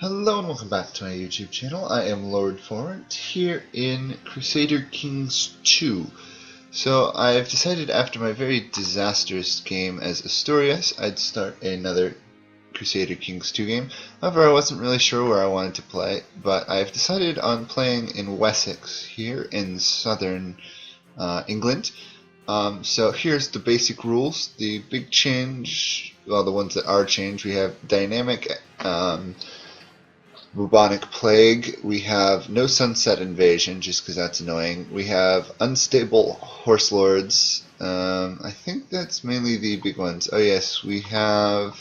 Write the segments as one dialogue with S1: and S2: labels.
S1: Hello and welcome back to my YouTube channel. I am Lord Forwind here in Crusader Kings 2. So I've decided after my very disastrous game as Asturias, I'd start another Crusader Kings 2 game. However, I wasn't really sure where I wanted to play, but I've decided on playing in Wessex here in southern England. So here's the basic rules. The big change, well, the ones that are changed, we have dynamic bubonic plague, we have no sunset invasion just because that's annoying, we have unstable horse lords, I think that's mainly the big ones. Oh yes, we have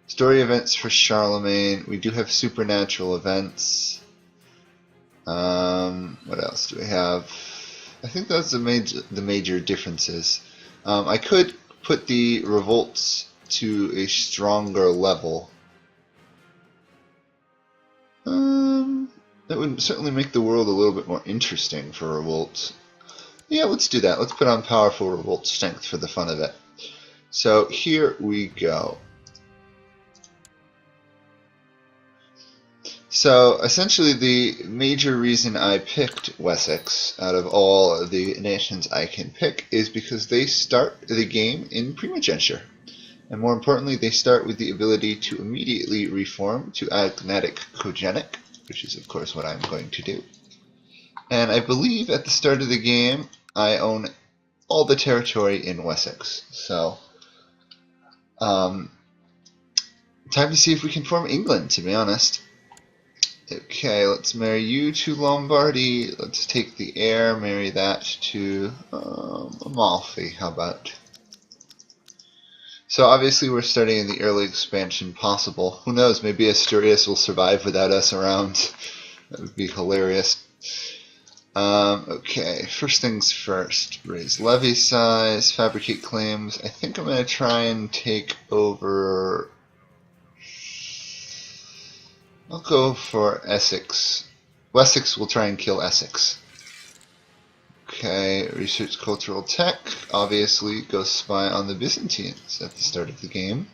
S1: story events for Charlemagne, we do have supernatural events. What else do we have? I think that's the major differences. I could put the revolts to a stronger level. That would certainly make the world a little bit more interesting for revolts. Yeah, let's do that. Let's put on powerful revolt strength for the fun of it. So here we go. So essentially the major reason I picked Wessex out of all of the nations I can pick is because they start the game in primogeniture. And more importantly, they start with the ability to immediately reform to agnatic cogenic, which is of course what I'm going to do. And I believe at the start of the game I own all the territory in Wessex. So time to see if we can form England, to be honest. Okay, let's marry you to Lombardy. Let's take the heir, marry that to Amalfi. How about? So obviously we're starting in the early expansion possible. Who knows, maybe Asturias will survive without us around. That would be hilarious. Okay, first things first. Raise levy size, fabricate claims. I think I'm going to try and take over... I'll go for Essex. Wessex will try and kill Essex. Okay, research cultural tech. Obviously, go spy on the Byzantines at the start of the game.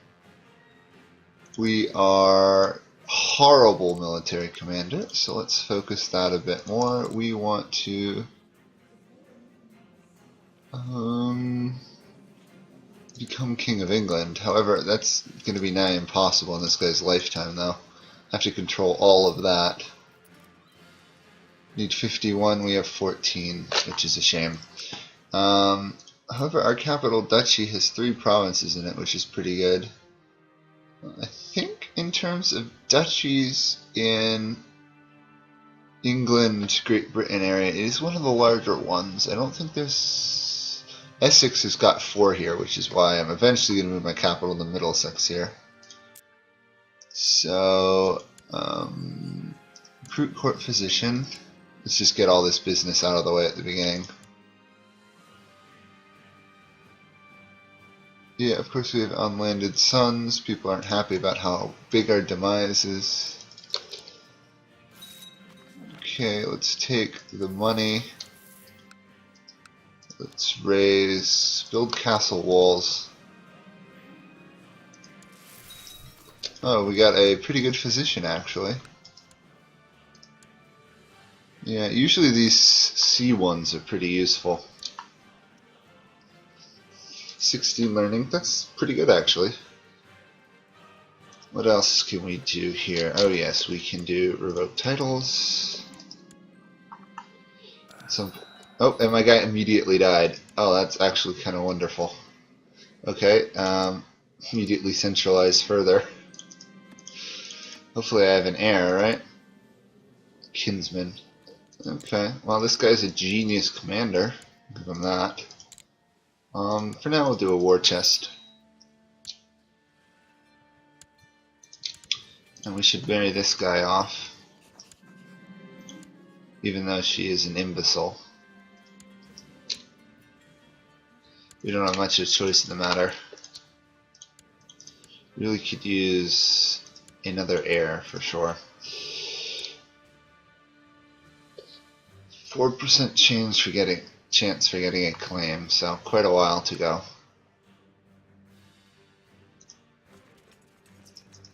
S1: We are horrible military commander, so let's focus that a bit more. We want to become King of England. However, that's going to be nigh impossible in this guy's lifetime, though. I have to control all of that. Need 51, we have 14, which is a shame. However, our capital duchy has 3 provinces in it, which is pretty good. I think in terms of duchies in England, Great Britain area, it is one of the larger ones. I don't think there's... Essex has got 4 here, which is why I'm eventually going to move my capital to Middlesex here. So, recruit court physician. Let's just get all this business out of the way at the beginning. Yeah, of course we have unlanded sons. People aren't happy about how big our demise is. Okay, let's take the money. Let's build castle walls. Oh, we got a pretty good physician actually. Yeah, usually these C ones are pretty useful. 16 learning, that's pretty good actually. What else can we do here? Oh yes, we can do revoke titles. Oh, and my guy immediately died. Oh, that's actually kind of wonderful. Okay, immediately centralize further. Hopefully I have an heir, right? Kinsman. Okay, well this guy's a genius commander. Give him that. For now we'll do a war chest. And we should marry this guy off. Even though she is an imbecile. We don't have much of a choice in the matter. Really could use another heir for sure. 4% chance for getting a claim, so quite a while to go.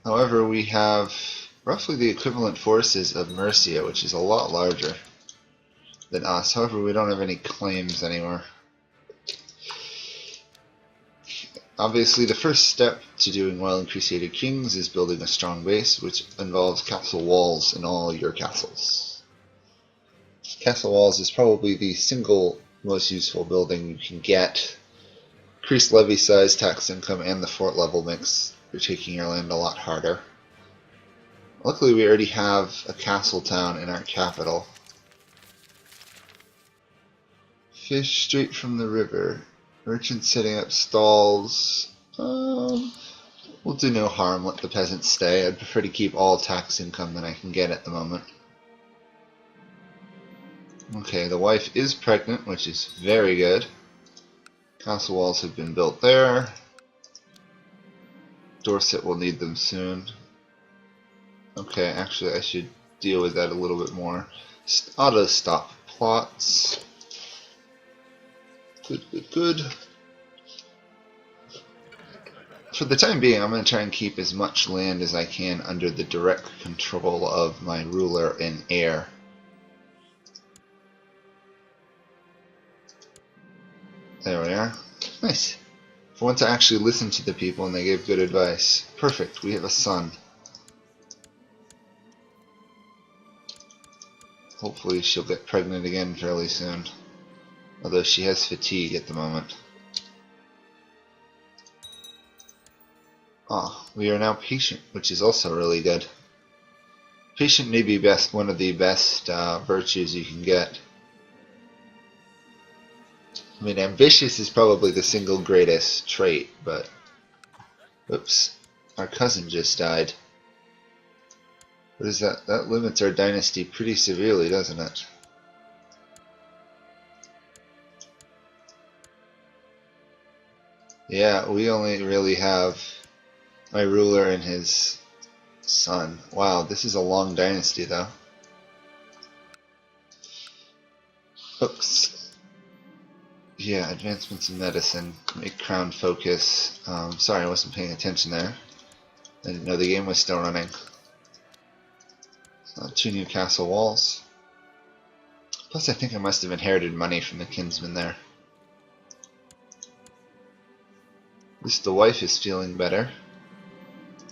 S1: However, we have roughly the equivalent forces of Mercia, which is a lot larger than us. However, we don't have any claims anymore. Obviously, the first step to doing well in Crusader Kings is building a strong base, which involves castle walls in all your castles. Castle walls is probably the single most useful building you can get. Increased levy size, tax income, and the fort level makes taking your land a lot harder. Luckily, we already have a castle town in our capital. Fish straight from the river. Merchants setting up stalls. We'll do no harm, let the peasants stay. I'd prefer to keep all tax income that I can get at the moment. Okay, the wife is pregnant, which is very good. Castle walls have been built there. Dorset will need them soon. Okay, actually I should deal with that a little bit more. Auto stop plots. Good. For the time being, I'm going to try and keep as much land as I can under the direct control of my ruler and heir. There we are. Nice. For once I actually listened to the people and they gave good advice. Perfect, we have a son. Hopefully she'll get pregnant again fairly soon. Although she has fatigue at the moment. Ah, we are now patient, which is also really good. Patient may be one of the best virtues you can get. I mean, ambitious is probably the single greatest trait, but... Oops, our cousin just died. What is that? That limits our dynasty pretty severely, doesn't it? Yeah, we only really have my ruler and his son. Wow, this is a long dynasty, though. Oops. Yeah, advancements in medicine. Make crown focus. Sorry, I wasn't paying attention there. I didn't know the game was still running. 2 new castle walls. Plus, I think I must have inherited money from the kinsman there. At least the wife is feeling better.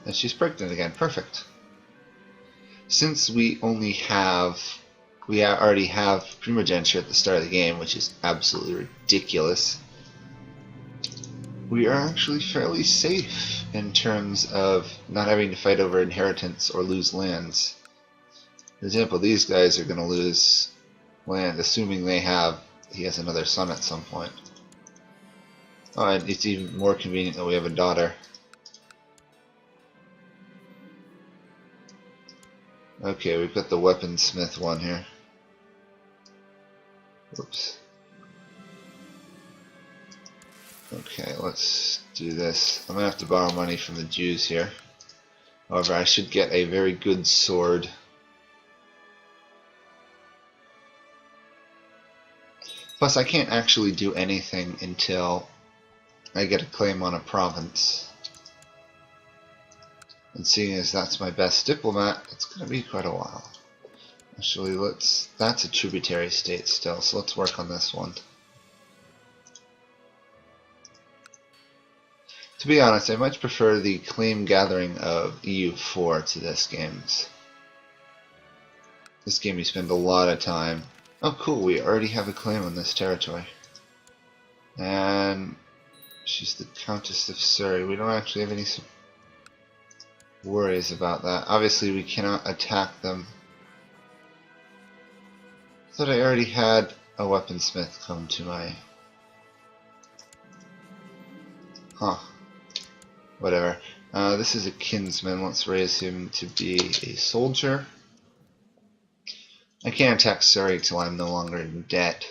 S1: And she's pregnant again. Perfect. Since we already have primogeniture at the start of the game, which is absolutely ridiculous, we are actually fairly safe in terms of not having to fight over inheritance or lose lands. For example, these guys are going to lose land, assuming he has another son at some point. Oh, and it's even more convenient that we have a daughter. Okay, we've got the weaponsmith one here. Oops. Okay, let's do this. I'm going to have to borrow money from the Jews here. However, I should get a very good sword. Plus, I can't actually do anything until I get a claim on a province. And seeing as that's my best diplomat, it's going to be quite a while. Actually, that's a tributary state still, so let's work on this one. To be honest, I much prefer the claim gathering of EU4 to this game. This game you spend a lot of time. Oh cool, we already have a claim on this territory. And she's the Countess of Surrey. We don't actually have any worries about that. Obviously we cannot attack them. I thought I already had a weaponsmith come to my... Huh. Whatever. This is a kinsman. Let's raise him to be a soldier. I can't attack Surrey till I'm no longer in debt.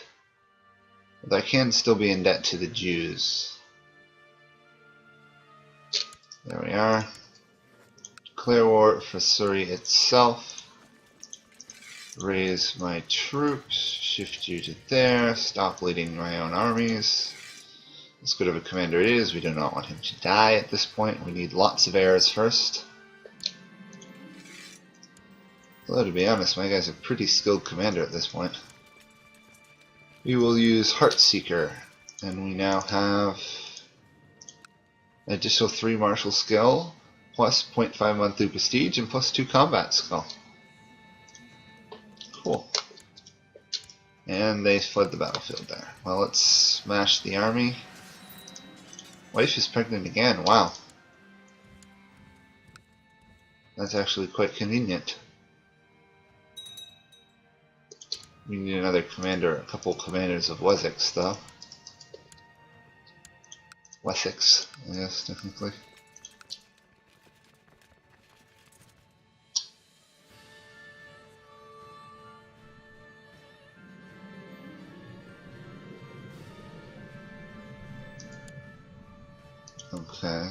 S1: But I can still be in debt to the Jews. There we are. Declare war for Surrey itself. Raise my troops. Shift you to there. Stop leading my own armies. As good of a commander it is, we do not want him to die at this point. We need lots of heirs first. Although, to be honest, my guy's a pretty skilled commander at this point. We will use Heartseeker, and we now have an additional 3 martial skill, plus 0.5 monthly prestige, and plus 2 combat skill. Cool. And they fled the battlefield there. Well, let's smash the army. Wife is pregnant again, wow. That's actually quite convenient. We need another commander, a couple commanders of Wessex, though. Wessex, I guess, technically. Okay.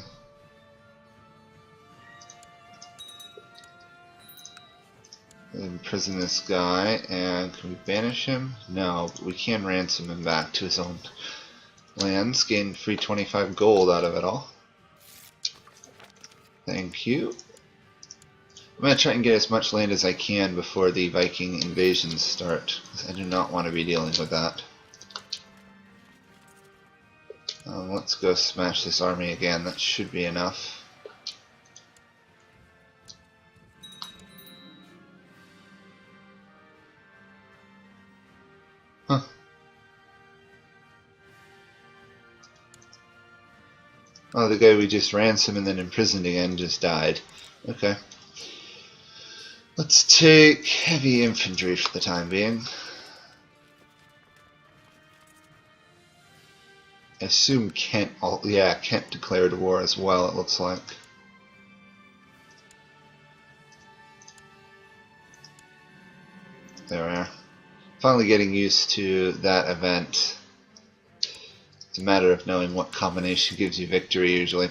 S1: Imprison this guy, and can we banish him? No, but we can ransom him back to his own lands, gain free 25 gold out of it all. Thank you. I'm going to try and get as much land as I can before the Viking invasions start, because I do not want to be dealing with that. Let's go smash this army again, that should be enough. Huh. Oh, the guy we just ransomed and then imprisoned again just died. Okay. Let's take heavy infantry for the time being. I assume Kent, yeah, Kent declared war as well, it looks like. There we are. Finally getting used to that event. It's a matter of knowing what combination gives you victory usually.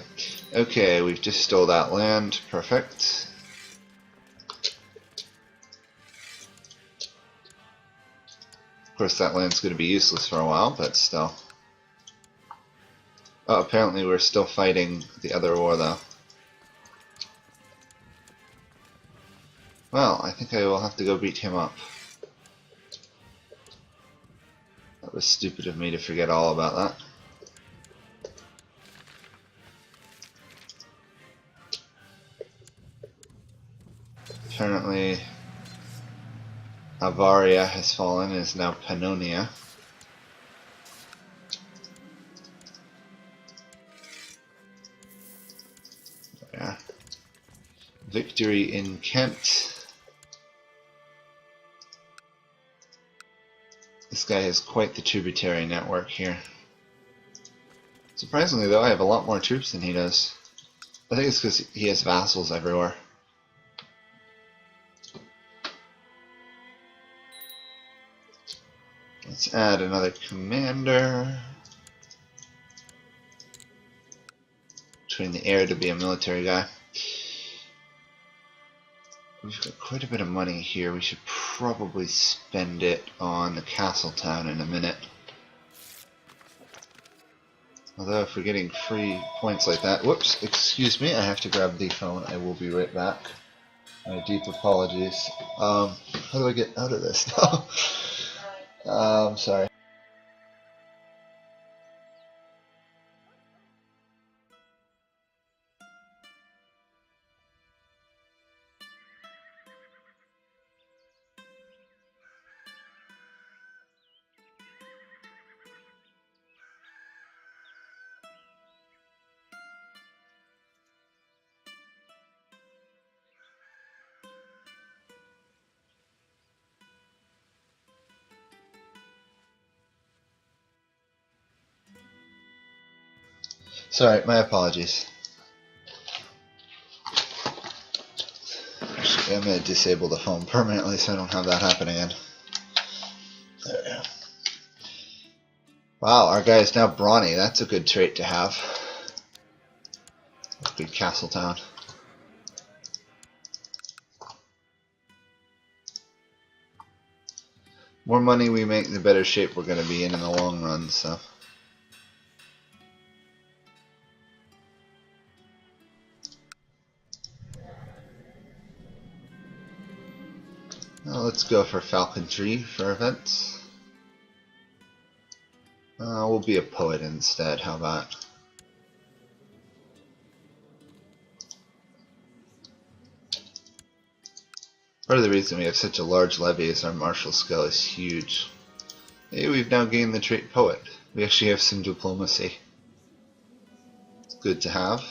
S1: Okay, we've just stole that land. Perfect. Of course that land's going to be useless for a while, but still. Oh, apparently we're still fighting the other war though. Well, I think I will have to go beat him up. That was stupid of me to forget all about that. Apparently Avaria has fallen and is now Pannonia. Yeah. Victory in Kent. This guy has quite the tributary network here. Surprisingly though, I have a lot more troops than he does. I think it's because he has vassals everywhere. Let's add another commander. Train the heir to be a military guy. We've got quite a bit of money here. We should probably spend it on the castle town in a minute. Although if we're getting free points like that... Whoops, excuse me, I have to grab the phone. I will be right back. My deep apologies. How do I get out of this now? Sorry. Sorry, my apologies. Actually, I'm going to disable the phone permanently so I don't have that happen again. There we go. Wow, our guy is now brawny. That's a good trait to have. Good castle town. More money we make, the better shape we're going to be in the long run, so... Let's go for falconry for events. We'll be a poet instead, how about? Part of the reason we have such a large levy is our martial skill is huge. Hey, we've now gained the trait poet. We actually have some diplomacy. It's good to have.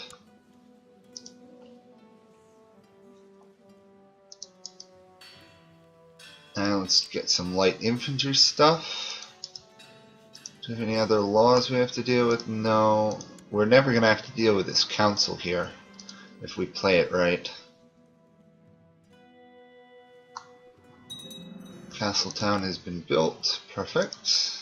S1: Now let's get some light infantry stuff. Do we have any other laws we have to deal with? No. We're never going to have to deal with this council here if we play it right. Castle town has been built. Perfect.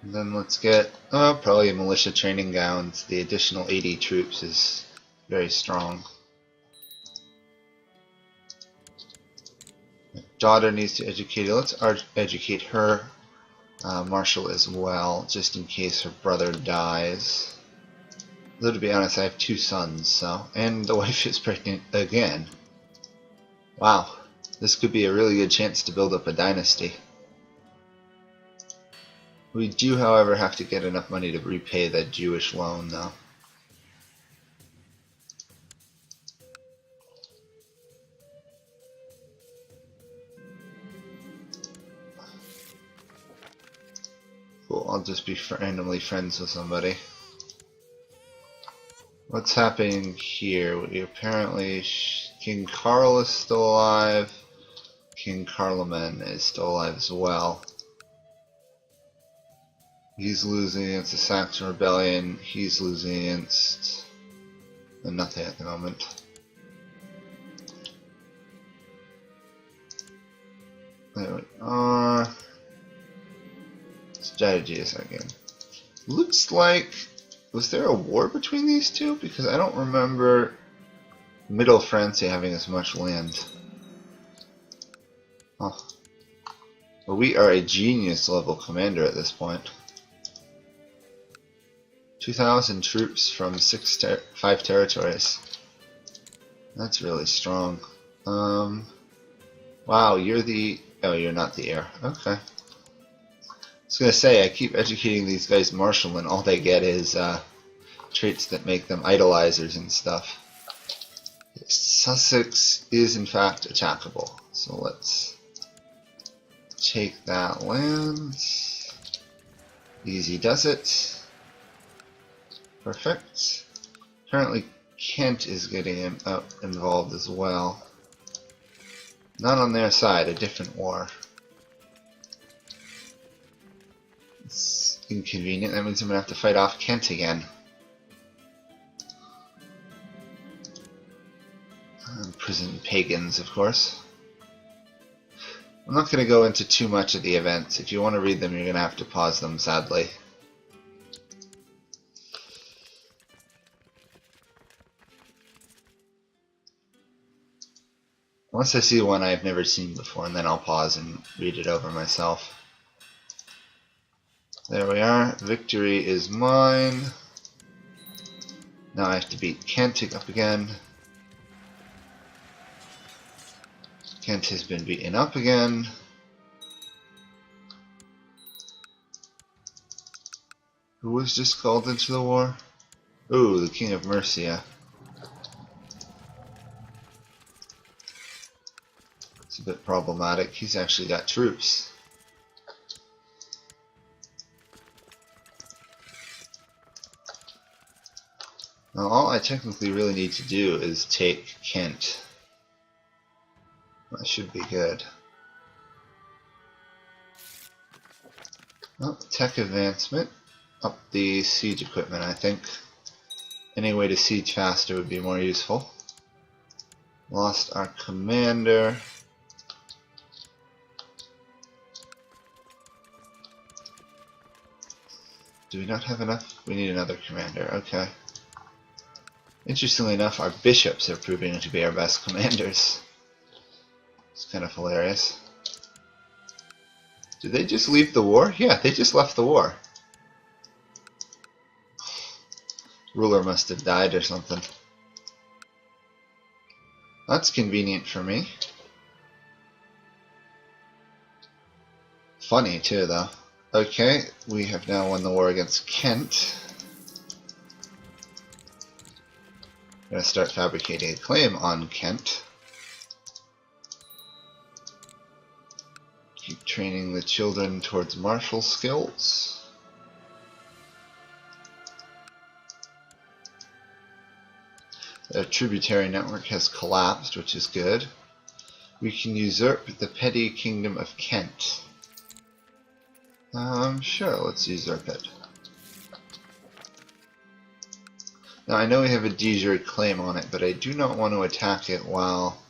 S1: And then let's get probably militia training grounds. The additional 80 troops is very strong. My daughter needs to educate her. Let's educate her marshal as well, just in case her brother dies. Though to be honest, I have 2 sons, so, and the wife is pregnant again. Wow. This could be a really good chance to build up a dynasty. We do, however, have to get enough money to repay that Jewish loan, though. Cool, I'll just be randomly friends with somebody. What's happening here? We apparently... King Carl is still alive. King Carloman is still alive as well. He's losing against the Saxon Rebellion. He's losing against nothing at the moment. There we are. Strategy is again. Looks like... Was there a war between these two? Because I don't remember Middle France having as much land. Oh. Well, we are a genius level commander at this point. 2,000 troops from 5 territories. That's really strong. Wow, you're the... Oh, you're not the heir. Okay. I was gonna say, I keep educating these guys martial and all they get is traits that make them idolizers and stuff. Sussex is in fact attackable, so let's take that land. Easy does it. Perfect. Apparently Kent is getting involved as well. Not on their side, a different war. It's inconvenient, that means I'm going to have to fight off Kent again. Imprisoned pagans, of course. I'm not going to go into too much of the events. If you want to read them, you're going to have to pause them, sadly. Unless I see one I've never seen before, and then I'll pause and read it over myself. There we are. Victory is mine. Now I have to beat Kent up again. Kent has been beaten up again. Who was just called into the war? Ooh, the King of Mercia. It's a bit problematic. He's actually got troops. Now all I technically really need to do is take Kent. That should be good. Well, tech advancement. Up the siege equipment, I think. Any way to siege faster would be more useful. Lost our commander. Do we not have enough? We need another commander. Okay. Interestingly enough, our bishops are proving to be our best commanders. It's kind of hilarious. Did they just leave the war? Yeah, they just left the war. Ruler must have died or something. That's convenient for me. Funny too, though. Okay, we have now won the war against Kent. I'm going to start fabricating a claim on Kent. Keep training the children towards martial skills. The tributary network has collapsed, which is good. We can usurp the petty kingdom of Kent. Sure, let's usurp it. Now I know we have a de jure claim on it, but I do not want to attack it while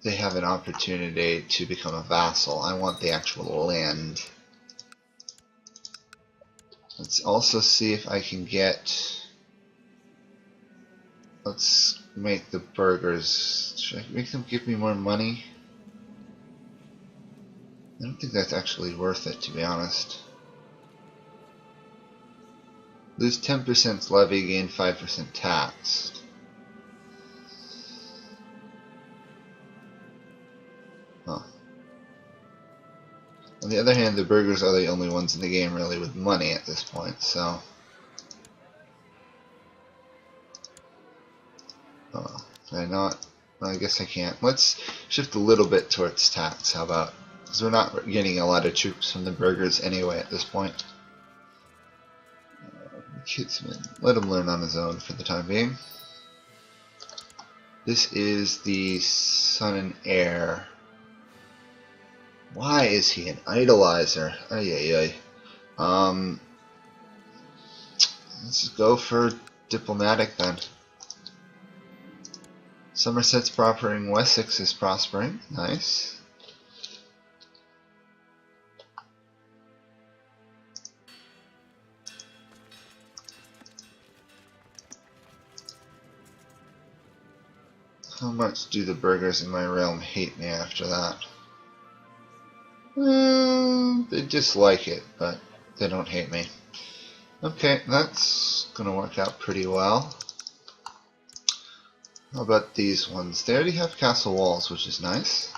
S1: they have an opportunity to become a vassal. I want the actual land. Let's also see if I can get... Let's make the burghers... Should I make them give me more money? I don't think that's actually worth it, to be honest. Lose 10% levy, gain 5% tax. Huh. On the other hand, the burghers are the only ones in the game really with money at this point, so... Oh, can I not? Well, I guess I can't. Let's shift a little bit towards tax, how about? Because we're not getting a lot of troops from the burghers anyway at this point. Kidsman. Let him learn on his own for the time being. This is the son and heir. Why is he an idolizer? Ay, ay, ay. Let's go for diplomatic then. Somerset's prospering, Wessex is prospering. Nice. How much do the burghers in my realm hate me after that? They dislike it, but they don't hate me. Okay, that's gonna work out pretty well. How about these ones? They already have castle walls, which is nice.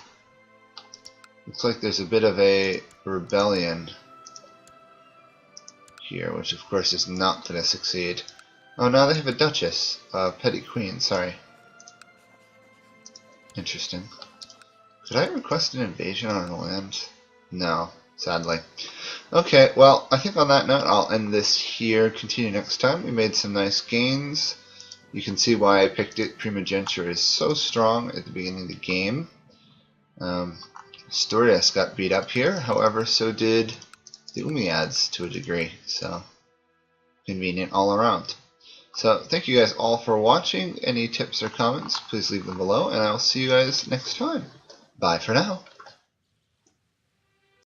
S1: Looks like there's a bit of a rebellion here, which of course is not gonna succeed. Oh, now they have a duchess. Petty queen, sorry. Interesting. Could I request an invasion on our land? No, sadly. Okay, well, I think on that note, I'll end this here. Continue next time. We made some nice gains. You can see why I picked it. Primogeniture is so strong at the beginning of the game. Asturias got beat up here. However, so did the Umayyads to a degree. So, convenient all around. So, thank you guys all for watching. Any tips or comments, please leave them below, and I will see you guys next time. Bye for now.